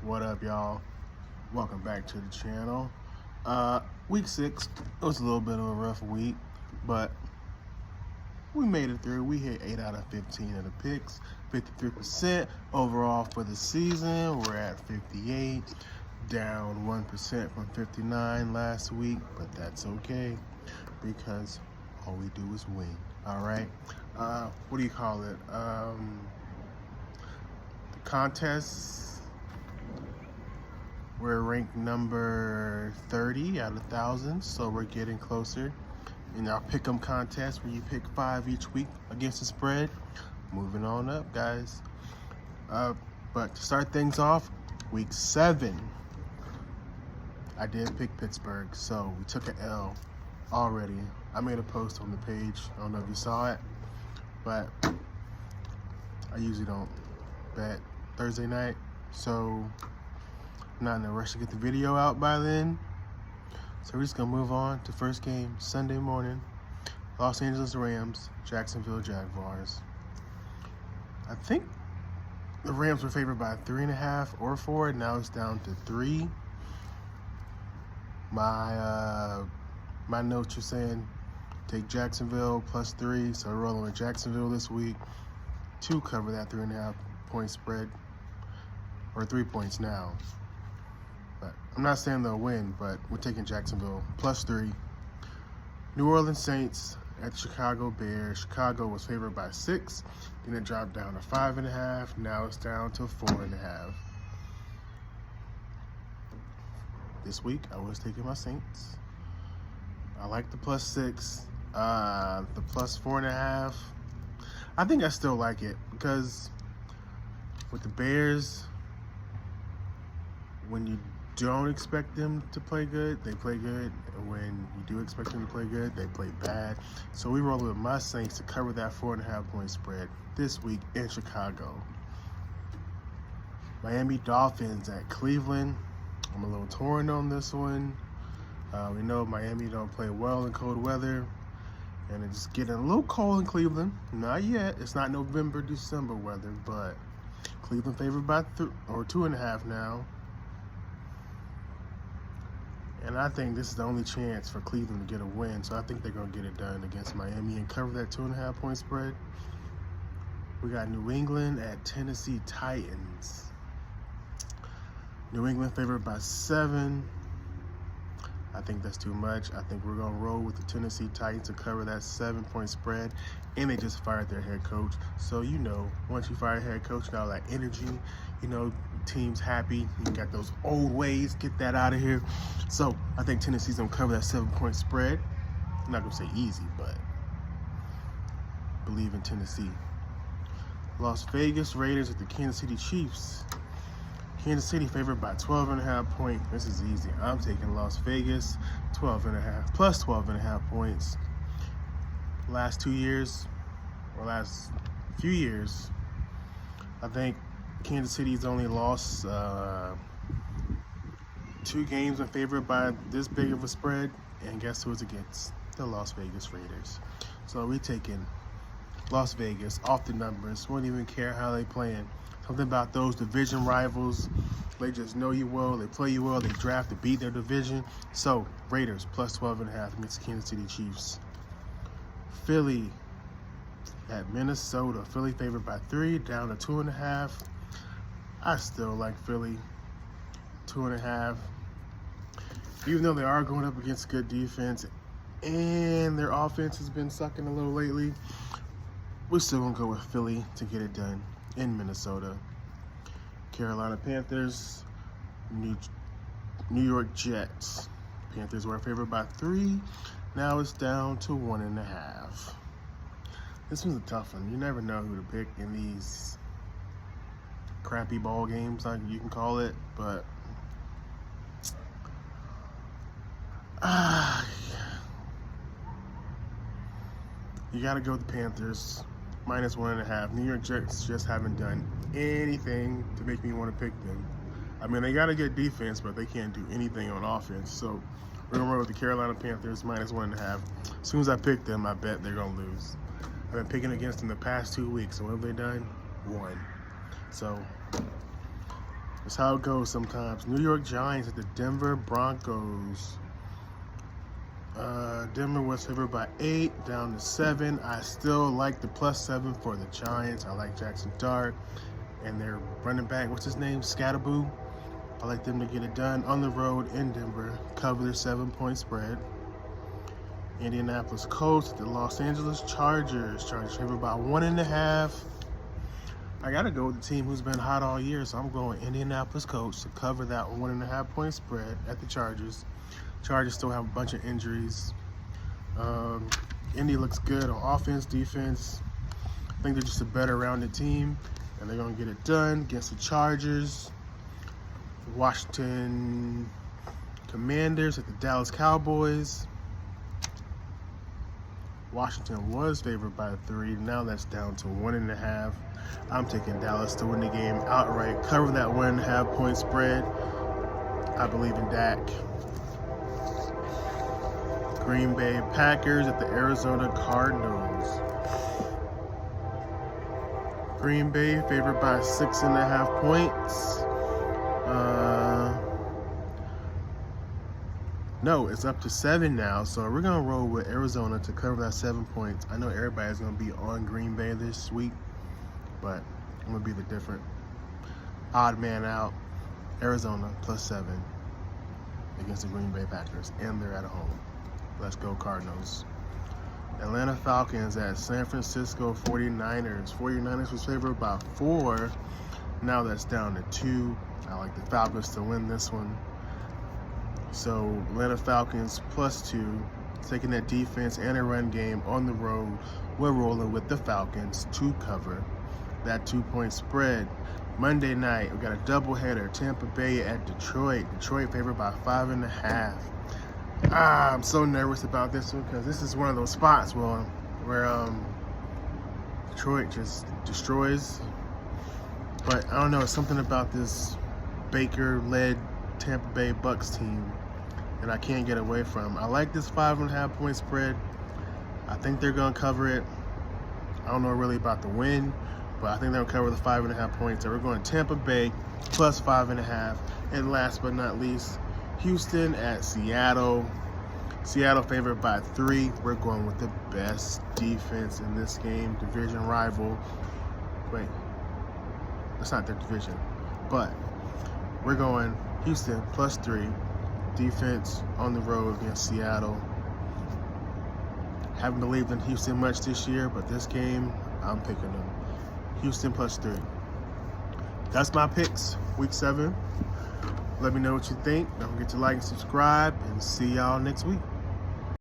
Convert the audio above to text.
What up, y'all? Welcome back to the channel. Week 6, it was a little bit of a rough week, but we made it through. We hit 8 out of 15 of the picks, 53% overall for the season. We're at 58, down 1% from 59 last week, but that's okay because all we do is win. All right. What do you call it? The contests. We're ranked number 30 out of 1,000, so we're getting closer. In our pick'em contest, where you pick 5 each week against the spread, moving on up, guys. But to start things off, week 7, I did pick Pittsburgh, so we took an L already. I made a post on the page. I don't know if you saw it, but I usually don't bet Thursday night, so I'm not in a rush to get the video out by then. So we're just gonna move on to first game Sunday morning. Los Angeles Rams, Jacksonville Jaguars. I think the Rams were favored by 3.5 or 4. Now it's down to 3. My notes are saying take Jacksonville plus 3. So we're rolling with Jacksonville this week to cover that 3.5 point spread, or 3 points now. But I'm not saying they'll win, but we're taking Jacksonville plus 3. New Orleans Saints at Chicago Bears. Chicago was favored by 6. Then it dropped down to 5.5. Now it's down to 4.5. This week, I was taking my Saints. I like the plus 6. The plus 4.5. I think I still like it because with the Bears, when you don't expect them to play good, they play good. And when you do expect them to play good, they play bad. So we roll with my Saints to cover that 4.5 point spread this week in Chicago. Miami Dolphins at Cleveland. I'm a little torn on this one. We know Miami don't play well in cold weather, and it's getting a little cold in Cleveland. Not yet. It's not November, December weather, but Cleveland favored by 2.5 now. And I think this is the only chance for Cleveland to get a win, so I think they're going to get it done against Miami and cover that 2.5 point spread. We got New England at Tennessee Titans. New England favored by 7. I think that's too much. I think we're going to roll with the Tennessee Titans to cover that 7-point spread. And they just fired their head coach. So, you know, once you fire a head coach, you got all that energy. You know, team's happy. You got those old ways. Get that out of here. So, I think Tennessee's going to cover that 7-point spread. I'm not going to say easy, but believe in Tennessee. Las Vegas Raiders at the Kansas City Chiefs. Kansas City favored by 12.5 points. This is easy. I'm taking Las Vegas, 12.5, plus 12.5 points. Last 2 years, or last few years, I think Kansas City's only lost 2 games in favor by this big of a spread. And guess who it's against? The Las Vegas Raiders. So we're taking Las Vegas off the numbers. Won't even care how they playing. Something about those division rivals, they just know you well, they play you well, they draft to beat their division. So, Raiders plus 12.5 against the Kansas City Chiefs. Philly at Minnesota. Philly favored by 3, down to 2.5. I still like Philly, 2.5. Even though they are going up against good defense and their offense has been sucking a little lately, we're still going to go with Philly to get it done in Minnesota. Carolina Panthers, New York Jets. Panthers were favored by 3. Now it's down to 1.5. This one's a tough one. You never know who to pick in these crappy ball games, like you can call it. But you got to go with the Panthers. Minus 1.5. New York Jets just haven't done anything to make me want to pick them. I mean, they got a good defense, but they can't do anything on offense. So we're going to roll with the Carolina Panthers, minus 1.5. As soon as I pick them, I bet they're going to lose. I've been picking against them the past 2 weeks. So what have they done? 1. So That's how it goes sometimes. New York Giants at the Denver Broncos. Denver was favored by 8, down to 7. I still like the +7 for the Giants. I like Jackson Dart and their running back, what's his name, Scatterboo. I like them to get it done on the road in Denver, cover their 7-point spread. Indianapolis Colts, the Los Angeles Chargers. Chargers favored by 1.5. I gotta go with the team who's been hot all year, so I'm going Indianapolis Colts to cover that 1.5-point spread at the Chargers. Chargers still have a bunch of injuries. Indy looks good on offense, defense. I think they're just a better rounded team, and they're gonna get it done against the Chargers. Washington Commanders at the Dallas Cowboys. Washington was favored by 3. Now that's down to 1.5. I'm taking Dallas to win the game outright, cover that 1.5-point spread. I believe in Dak. Green Bay Packers at the Arizona Cardinals. Green Bay favored by 6.5 points. No, it's up to 7 now, so we're going to roll with Arizona to cover that 7 points. I know everybody's going to be on Green Bay this week, but I'm going to be the different odd man out. Arizona +7 against the Green Bay Packers, and they're at home. Let's go Cardinals. Atlanta Falcons at San Francisco 49ers. 49ers was favored by 4. Now that's down to 2. I like the Falcons to win this one. So Atlanta Falcons +2, taking that defense and a run game on the road. We're rolling with the Falcons to cover that 2-point spread. Monday night, we got a doubleheader. Tampa Bay at Detroit. Detroit favored by 5.5. I'm so nervous about this one because this is one of those spots where Detroit just destroys. But I don't know, it's something about this Baker-led Tampa Bay Bucks team and I can't get away from. I like this 5.5-point spread. I think they're going to cover it. I don't know really about the win, but I think they'll cover the 5.5 points. So we're going Tampa Bay +5.5. And last but not least, Houston at Seattle. Seattle favored by 3. We're going with the best defense in this game. Division rival. Wait, that's not their division. But we're going Houston +3. Defense on the road against Seattle. Haven't believed in Houston much this year, but this game, I'm picking them. Houston +3. That's my picks, week 7. Let me know what you think. Don't forget to like and subscribe, and see y'all next week.